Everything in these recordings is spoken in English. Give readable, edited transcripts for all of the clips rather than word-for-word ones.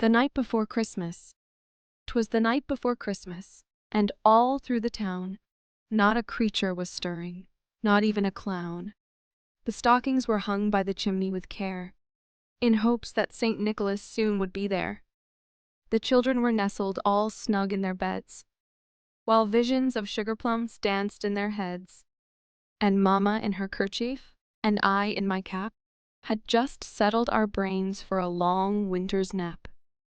The night before Christmas. 'Twas the night before Christmas, and all through the town, not a creature was stirring, not even a clown. The stockings were hung by the chimney with care, in hopes that St. Nicholas soon would be there. The children were nestled all snug in their beds, while visions of sugar plums danced in their heads, and Mamma in her kerchief, and I in my cap, had just settled our brains for a long winter's nap.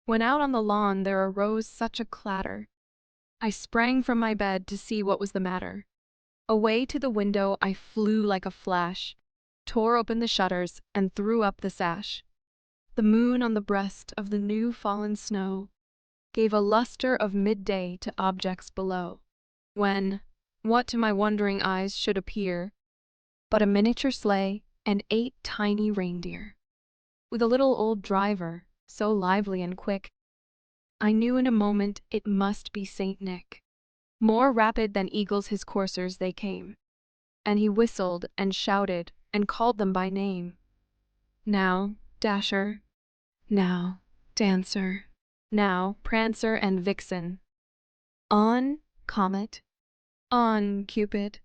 When out on the lawn there arose such a clatter, I sprang from my bed to see what was the matter. Away to the window I flew like a flash, tore open the shutters, and threw up the sash. The moon on the breast of the new fallen snow gave a luster of midday to objects below, when, what to my wondering eyes should appear but a miniature sleigh and 8 tiny reindeer, with a little old driver, so lively and quick, I knew in a moment it must be Saint Nick. More rapid than eagles his coursers they came, and he whistled and shouted and called them by name. Now, Dasher, now, Dancer, now, Prancer and Vixen. On, Comet, on, Cupid,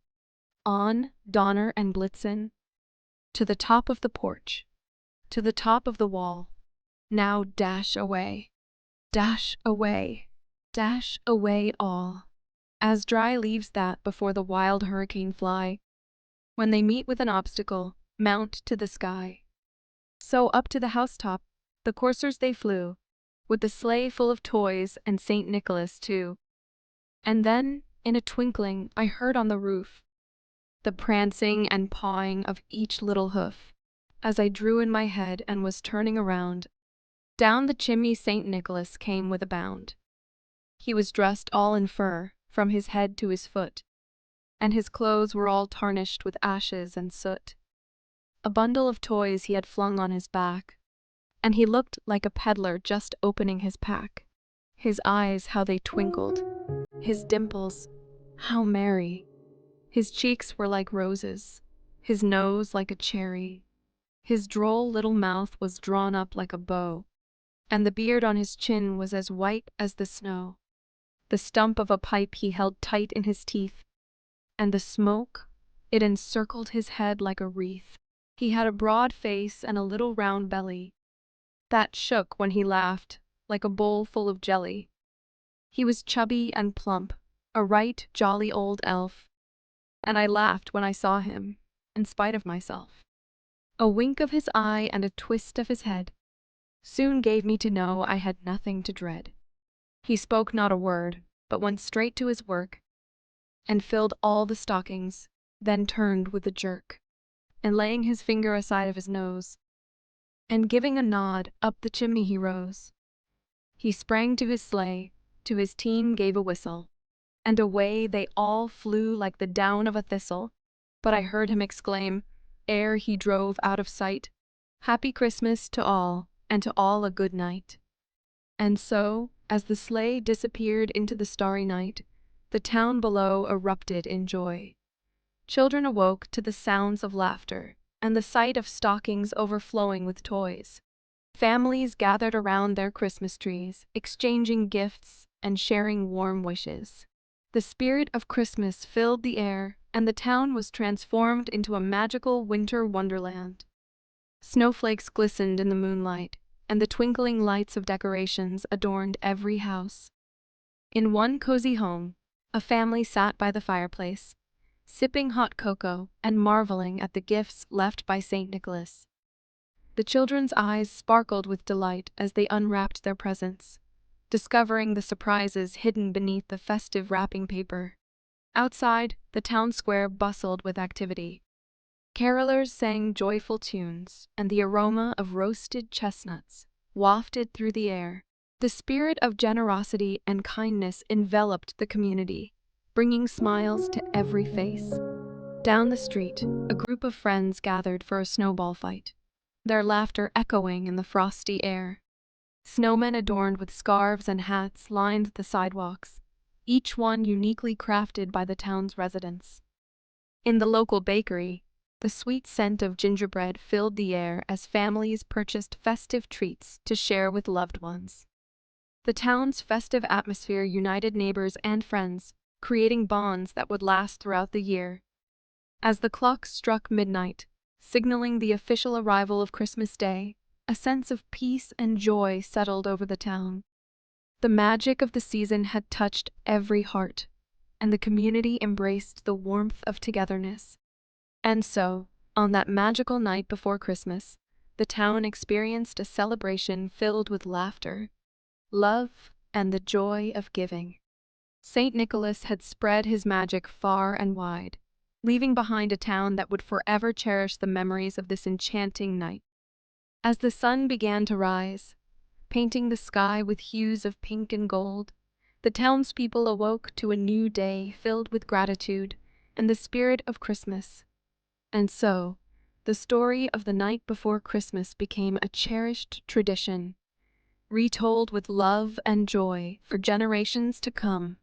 on, Donner and Blitzen, to the top of the porch, to the top of the wall. Now dash away, dash away, dash away all, as dry leaves that before the wild hurricane fly, when they meet with an obstacle, mount to the sky. So up to the housetop, the coursers they flew, with the sleigh full of toys and St. Nicholas too. And then, in a twinkling, I heard on the roof the prancing and pawing of each little hoof. As I drew in my head and was turning around, down the chimney St. Nicholas came with a bound. He was dressed all in fur, from his head to his foot, and his clothes were all tarnished with ashes and soot. A bundle of toys he had flung on his back, and he looked like a peddler just opening his pack. His eyes, how they twinkled, his dimples, how merry. His cheeks were like roses, his nose like a cherry. His droll little mouth was drawn up like a bow, and the beard on his chin was as white as the snow. The stump of a pipe he held tight in his teeth, and the smoke, it encircled his head like a wreath. He had a broad face and a little round belly that shook when he laughed, like a bowl full of jelly. He was chubby and plump, a right jolly old elf, and I laughed when I saw him, in spite of myself. A wink of his eye and a twist of his head soon gave me to know I had nothing to dread. He spoke not a word, but went straight to his work, and filled all the stockings, then turned with a jerk, and laying his finger aside of his nose, and giving a nod, up the chimney he rose. He sprang to his sleigh, to his team gave a whistle, and away they all flew like the down of a thistle. But I heard him exclaim, ere he drove out of sight, "Happy Christmas to all, and to all a good night." And so, as the sleigh disappeared into the starry night, the town below erupted in joy. Children awoke to the sounds of laughter and the sight of stockings overflowing with toys. Families gathered around their Christmas trees, exchanging gifts and sharing warm wishes. The spirit of Christmas filled the air, and the town was transformed into a magical winter wonderland. Snowflakes glistened in the moonlight, and the twinkling lights of decorations adorned every house. In one cozy home, a family sat by the fireplace, sipping hot cocoa and marveling at the gifts left by St. Nicholas. The children's eyes sparkled with delight as they unwrapped their presents, discovering the surprises hidden beneath the festive wrapping paper. Outside, the town square bustled with activity. Carolers sang joyful tunes, and the aroma of roasted chestnuts wafted through the air. The spirit of generosity and kindness enveloped the community, bringing smiles to every face. Down the street, a group of friends gathered for a snowball fight, their laughter echoing in the frosty air. Snowmen adorned with scarves and hats lined the sidewalks, each one uniquely crafted by the town's residents. In the local bakery, the sweet scent of gingerbread filled the air as families purchased festive treats to share with loved ones. The town's festive atmosphere united neighbors and friends, creating bonds that would last throughout the year. As the clock struck midnight, signaling the official arrival of Christmas Day, a sense of peace and joy settled over the town. The magic of the season had touched every heart, and the community embraced the warmth of togetherness. And so, on that magical night before Christmas, the town experienced a celebration filled with laughter, love, and the joy of giving. St. Nicholas had spread his magic far and wide, leaving behind a town that would forever cherish the memories of this enchanting night. As the sun began to rise, painting the sky with hues of pink and gold, the townspeople awoke to a new day filled with gratitude and the spirit of Christmas. And so, the story of the night before Christmas became a cherished tradition, retold with love and joy for generations to come.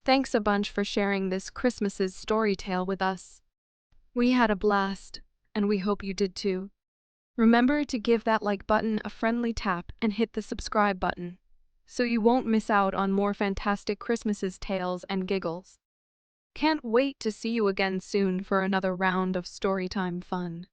Thanks a bunch for sharing this Christmas's story tale with us. We had a blast, and we hope you did too. Remember to give that like button a friendly tap and hit the subscribe button, so you won't miss out on more fantastic Christmas's tales and giggles. Can't wait to see you again soon for another round of storytime fun.